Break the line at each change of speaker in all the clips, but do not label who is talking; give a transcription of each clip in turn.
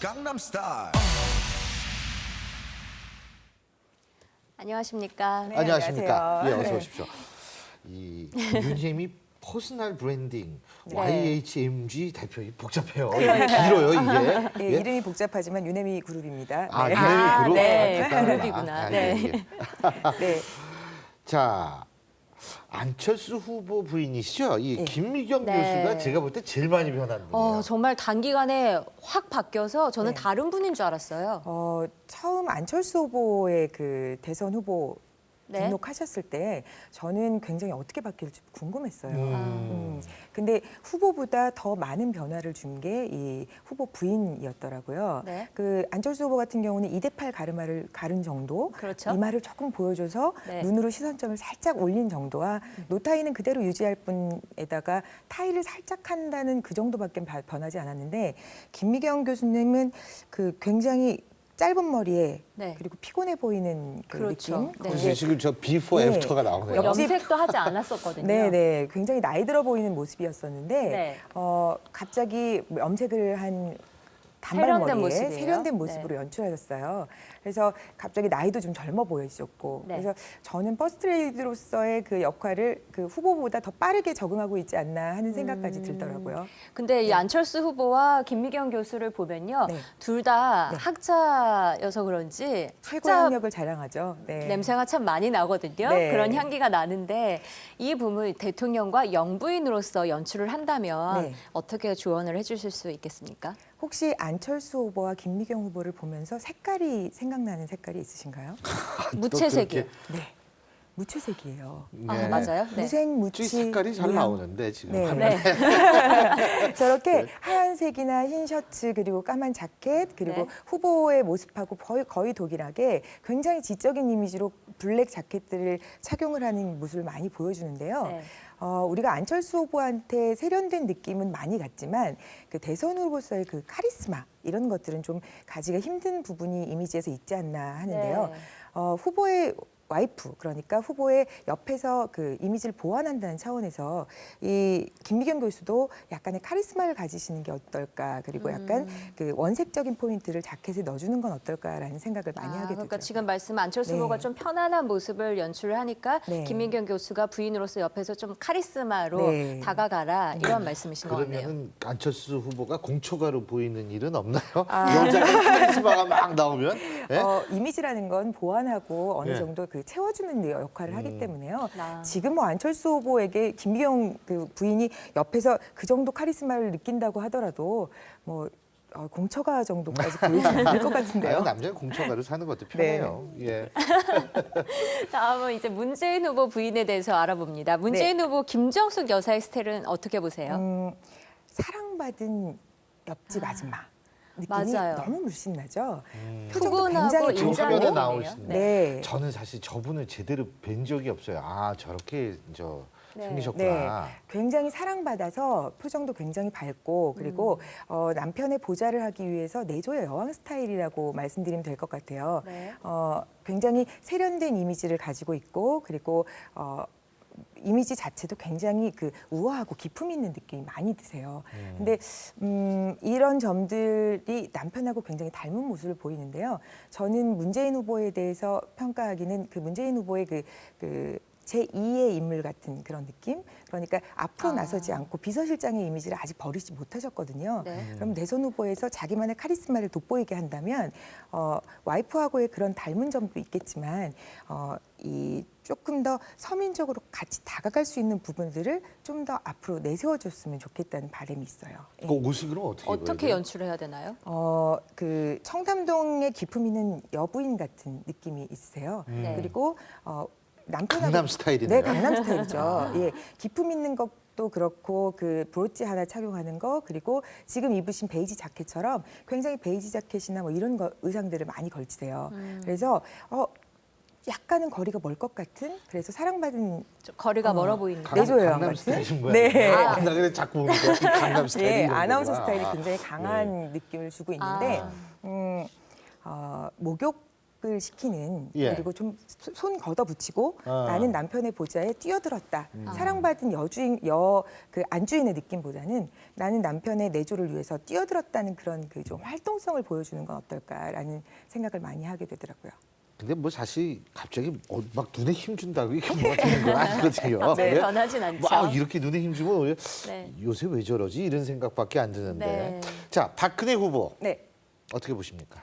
강남스타일.
안녕하십니까.
네,
안녕하십니까.
안녕하세요.
예, 어서
네.
오십시오. 이 유님이 퍼스널 브랜딩
네.
YHMG 대표 복잡해요. 길어요 이게.
네,
예?
이름이 복잡하지만 유네미 그룹입니다.
아,
네.
유네미 그룹.
네,
아,
그룹이구나.
아,
네.
예, 예.
네.
자, 안철수 후보 부인이시죠? 이
네.
김미경
네.
교수가 제가 볼 때 제일 많이 변한 분이에요.
정말 단기간에 확 바뀌어서 저는
네.
다른 분인 줄 알았어요.
처음 안철수 후보의 그 대선 후보
네.
등록하셨을 때 저는 굉장히 어떻게 바뀔지 궁금했어요.
음.
근데 후보보다 더 많은 변화를 준 게 이 후보 부인이었더라고요.
네.
그 안철수 후보 같은 경우는 2대8 가르마를 가른 정도,
그렇죠.
이마를 조금 보여줘서
네.
눈으로 시선점을 살짝 올린 정도와 노타이는 그대로 유지할 뿐에다가 타이를 살짝 한다는 그 정도밖에 변하지 않았는데 김미경 교수님은 그 굉장히 짧은 머리에
네.
그리고 피곤해 보이는 그
그렇죠.
느낌.
네.
그래서 지금 저 비포
네.
애프터가 나오네요.
염색도 하지 않았었거든요.
네네, 굉장히 나이 들어 보이는 모습이었었는데
네.
갑자기 염색을 한
세련된
단발머리에
모습이에요.
세련된 모습으로 연출하셨어요. 그래서 갑자기 나이도 좀 젊어 보이셨고,
네.
그래서 저는 퍼스트레이디로서의 그 역할을 그 후보보다 더 빠르게 적응하고 있지 않나 하는 생각까지 들더라고요.
근데 이 안철수 후보와 김미경 교수를 보면요.
네.
둘 다
네.
학자여서 그런지
최고의
학자
학력을 자랑하죠. 네.
냄새가 참 많이 나거든요.
네.
그런 향기가 나는데 이 부분 대통령과 영부인으로서 연출을 한다면
네.
어떻게 조언을 해주실 수 있겠습니까?
혹시 안철수 후보와 김미경 후보를 보면서 색깔이 생각나는 색깔이 있으신가요?
무채색이요.
그렇게-
네, 무채색이에요.
아, 맞아요? 네.
무색, 무치,
색깔이 잘
무향.
나오는데 지금
네.
화면에.
저렇게 하얀색이나 흰 셔츠 그리고 까만 자켓 그리고
네.
후보의 모습하고 거의 동일하게 굉장히 지적인 이미지로 블랙 자켓들을 착용을 하는 모습을 많이 보여주는데요.
네.
우리가 안철수 후보한테 세련된 느낌은 많이 갔지만 그 대선 후보로서의 그 카리스마 이런 것들은 좀 가지가 힘든 부분이 이미지에서 있지 않나 하는데요.
네.
후보의 와이프 그러니까 후보의 옆에서 그 이미지를 보완한다는 차원에서 이 김미경 교수도 약간의 카리스마를 가지시는 게 어떨까 그리고 약간 그 원색적인 포인트를 자켓에 넣어주는 건 어떨까라는 생각을 많이 하게
그러니까
되더라고요.
지금 말씀 안철수
네.
후보가 좀 편안한 모습을 연출을 하니까
네.
김민경 교수가 부인으로서 옆에서 좀 카리스마로
네.
다가가라 이런 말씀이신 것 같네요.
그러면은 안철수 후보가 공초가로 보이는 일은 없나요?
아.
여자가 카리스마가 막 나오면? 예?
이미지라는 건 보완하고 어느
예.
정도 그 채워주는 역할을 하기 때문에요.
아.
지금 뭐 안철수 후보에게 김미경 그 부인이 옆에서 그 정도 카리스마를 느낀다고 하더라도 뭐 공처가 정도까지 보이지 않을 것 같은데요.
아유, 남자는 공초가로 사는 것도 편해요.
네.
예.
다음은 이제 문재인 후보 부인에 대해서 알아봅니다. 문재인
네.
후보 김정숙 여사의 스타일은 어떻게 보세요?
사랑받은 옆집 아줌마 느낌이
맞아요.
너무 물씬 나죠.
푸근하고
지금
인자하고
화면에
네.
나오시는데
네.
저는 사실 저분을 제대로 뵌 적이 없어요. 아, 저렇게
네.
생기셨구나.
굉장히 사랑받아서 표정도 굉장히 밝고 그리고 남편의 보좌를 하기 위해서 내조의 여왕 스타일이라고 말씀드리면 될 것 같아요.
네.
굉장히 세련된 이미지를 가지고 있고 그리고 이미지 자체도 굉장히 그 우아하고 기품 있는 느낌이 많이 드세요. 근데 이런 점들이 남편하고 굉장히 닮은 모습을 보이는데요. 저는 문재인 후보에 대해서 평가하기는 그 문재인 후보의 그 제2의 인물 같은 그런 느낌? 그러니까 앞으로 나서지 않고 비서실장의 이미지를 아직 버리지 못하셨거든요.
네.
그럼 대선 후보에서 자기만의 카리스마를 돋보이게 한다면 와이프하고의 그런 닮은 점도 있겠지만 이 조금 더 서민적으로 같이 다가갈 수 있는 부분들을 좀 더 앞으로 내세워줬으면 좋겠다는 바람이 있어요. 예.
그 옷을 그럼 어떻게 입어야
어떻게
돼요?
연출해야 되나요?
그 청담동의 기품 있는 여부인 같은 느낌이 있으세요.
네.
그리고 남편하고
강남 스타일이네요.
네, 강남 스타일이죠. 예, 기품 있는 것도 그렇고 그 브로치 하나 착용하는 거 그리고 지금 입으신 베이지 자켓처럼 굉장히 베이지 자켓이나 뭐 이런 의상들을 많이 걸치세요. 그래서 약간은 거리가 멀 것 같은 그래서 사랑받은
좀 거리가 멀어 보이니까.
내조예요.
강남
같은?
스타일인 거야.
네.
나 그래 자꾸 보니까 강남 스타일이
예,
이런
아나운서
거구나.
스타일이 굉장히 강한 느낌을 주고 있는데
아.
목욕 을 시키는
예.
그리고 좀 손 걷어붙이고
아.
나는 남편의 보좌에 뛰어들었다. 사랑받은 그 안주인의 느낌보다는 나는 남편의 내조를 위해서 뛰어들었다는 그런 그 좀 활동성을 보여주는 건 어떨까라는 생각을 많이 하게 되더라고요.
근데 뭐 사실 갑자기 막 눈에 힘 준다고 이게 뭐가 되는 건 아니거든요.
네,
예?
변하진 않죠.
막 이렇게 눈에 힘 주면
네.
요새 왜 저러지 이런 생각밖에 안 드는데.
네.
자, 박근혜 후보
네.
어떻게 보십니까?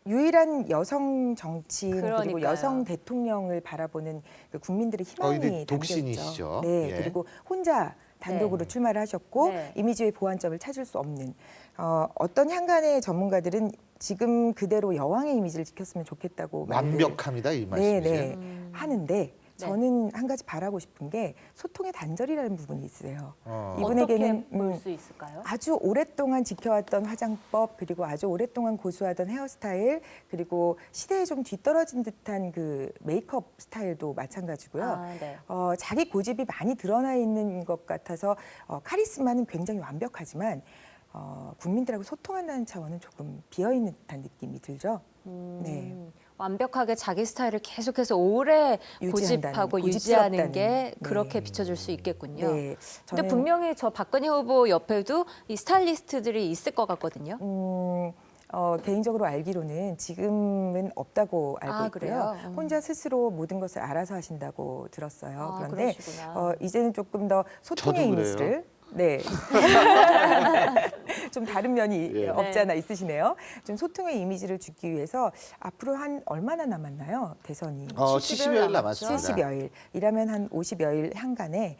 유일한 여성 정치인 그리고
그러니까요.
여성 대통령을 바라보는 그 국민들의 희망이
근데
담겨
독신이시죠.
있죠. 네,
예.
그리고 혼자 단독으로 출마를 하셨고
네.
이미지의 보완점을 찾을 수 없는 어떤 향간의 전문가들은 지금 그대로 여왕의 이미지를 지켰으면 좋겠다고 말을
완벽합니다 이 말씀이죠.
네, 하는데 저는 한 가지 바라고 싶은 게 소통의 단절이라는 부분이 있으세요. 이분에게는
어떻게 볼 수 있을까요?
아주 오랫동안 지켜왔던 화장법 그리고 아주 오랫동안 고수하던 헤어스타일 그리고 시대에 좀 뒤떨어진 듯한 그 메이크업 스타일도 마찬가지고요.
아, 네.
자기 고집이 많이 드러나 있는 것 같아서 카리스마는 굉장히 완벽하지만 국민들하고 소통한다는 차원은 조금 비어있는 듯한 느낌이 들죠. 네.
완벽하게 자기 스타일을 계속해서 오래 고집하고 유지하는 게 그렇게 비춰질 수 있겠군요.
네,
근데 분명히 저 박근혜 후보 옆에도 이 스타일리스트들이 있을 것 같거든요.
개인적으로 알기로는 지금은 없다고 알고
아,
있고요.
그래요?
혼자 스스로 모든 것을 알아서 하신다고 들었어요.
아,
그런데
그러시구나.
이제는 조금 더 소통의
저도 그래요.
이미지를 네. 좀 다른 면이
예.
없지 않아 있으시네요. 좀 소통의 이미지를 주기 위해서 앞으로 한 얼마나 남았나요? 대선이
70여일 남았습니다.
70여일. 이라면 한 50여일 향간에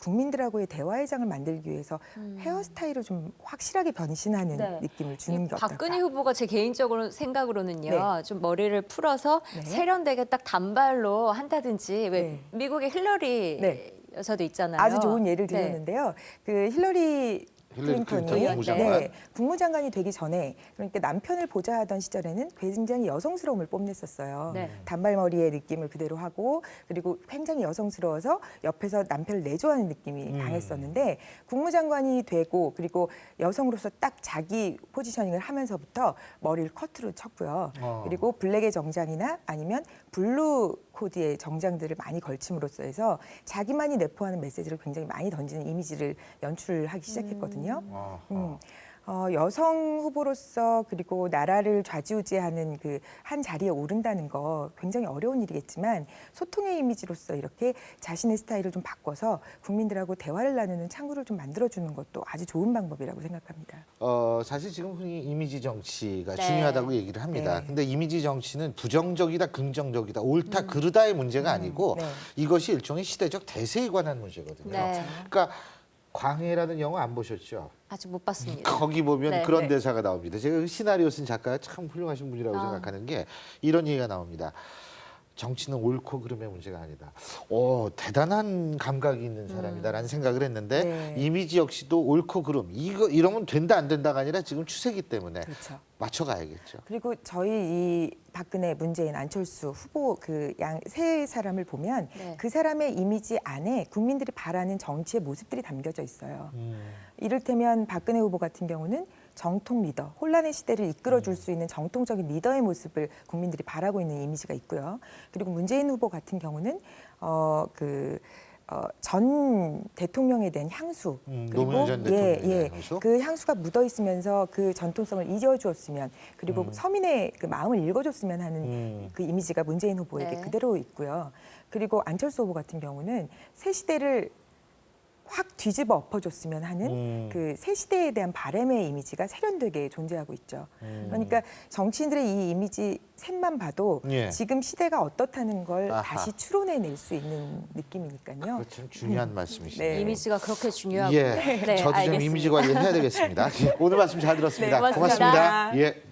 국민들하고의 대화의 장을 만들기 위해서 헤어스타일을 좀 확실하게 변신하는
네.
느낌을 주는 게 어떨까.
박근혜 후보가 제 개인적으로 생각으로는요.
네.
좀 머리를 풀어서
네.
세련되게 딱 단발로 한다든지 왜
네.
미국의 힐러리
네.
여사도 있잖아요.
아주 좋은 예를
네.
드렸는데요. 그 힐러리 클린턴이
국무장관.
국무장관이 되기 전에 그러니까 남편을 보좌하던 시절에는 굉장히 여성스러움을 뽐냈었어요.
네.
단발머리의 느낌을 그대로 하고 그리고 굉장히 여성스러워서 옆에서 남편을 내조하는 느낌이 강했었는데 국무장관이 되고 그리고 여성으로서 딱 자기 포지셔닝을 하면서부터 머리를 커트로 쳤고요. 그리고 블랙의 정장이나 아니면 블루 코디의 정장들을 많이 걸침으로써 해서 자기만이 내포하는 메시지를 굉장히 많이 던지는 이미지를 연출하기 시작했거든요. 여성 후보로서 그리고 나라를 좌지우지하는 그 한 자리에 오른다는 거 굉장히 어려운 일이겠지만 소통의 이미지로서 이렇게 자신의 스타일을 좀 바꿔서 국민들하고 대화를 나누는 창구를 좀 만들어주는 것도 아주 좋은 방법이라고 생각합니다.
사실 지금 흔히 이미지 정치가
네.
중요하다고 얘기를 합니다.
네.
근데 이미지 정치는 부정적이다, 긍정적이다, 옳다, 그르다의 문제가 아니고
네.
이것이 일종의 시대적 대세에 관한 문제거든요.
네.
그러니까 광해라는 영화 안 보셨죠?
아직 못 봤습니다.
거기 보면
네,
그런
네.
대사가 나옵니다. 제가 그 시나리오 쓴 작가가 참 훌륭하신 분이라고
아.
생각하는 게 이런 얘기가 나옵니다. 정치는 옳고 그름의 문제가 아니다. 대단한 감각이 있는 사람이다라는 생각을 했는데
네.
이미지 역시도 옳고 그름 이러면 된다 안 된다가 아니라 지금 추세기 때문에
그렇죠.
맞춰가야겠죠.
그리고 저희 이 박근혜, 문재인, 안철수 후보 그 세 사람을 보면
네.
그 사람의 이미지 안에 국민들이 바라는 정치의 모습들이 담겨져 있어요. 이를테면 박근혜 후보 같은 경우는 정통 리더, 혼란의 시대를 이끌어줄 수 있는 정통적인 리더의 모습을 국민들이 바라고 있는 이미지가 있고요. 그리고 문재인 후보 같은 경우는 전 대통령에 대한 향수
노무현 전 대통령에 대한 향수?
그 향수가 묻어 있으면서 그 전통성을 잊어주었으면 그리고 서민의 그 마음을 읽어줬으면 하는 그 이미지가 문재인 후보에게
네.
그대로 있고요. 그리고 안철수 후보 같은 경우는 새 시대를 확 뒤집어 엎어줬으면 하는 그 새 시대에 대한 바람의 이미지가 세련되게 존재하고 있죠. 그러니까 정치인들의 이 이미지 셋만 봐도
예.
지금 시대가 어떻다는 걸
아하.
다시 추론해낼 수 있는 느낌이니까요.
그거 참 중요한 말씀이시네요.
네.
이미지가 그렇게 중요하고.
예,
네,
저도 좀
알겠습니다.
이미지 관리해야 되겠습니다. 오늘 말씀 잘 들었습니다.
네, 고맙습니다.
고맙습니다. 예.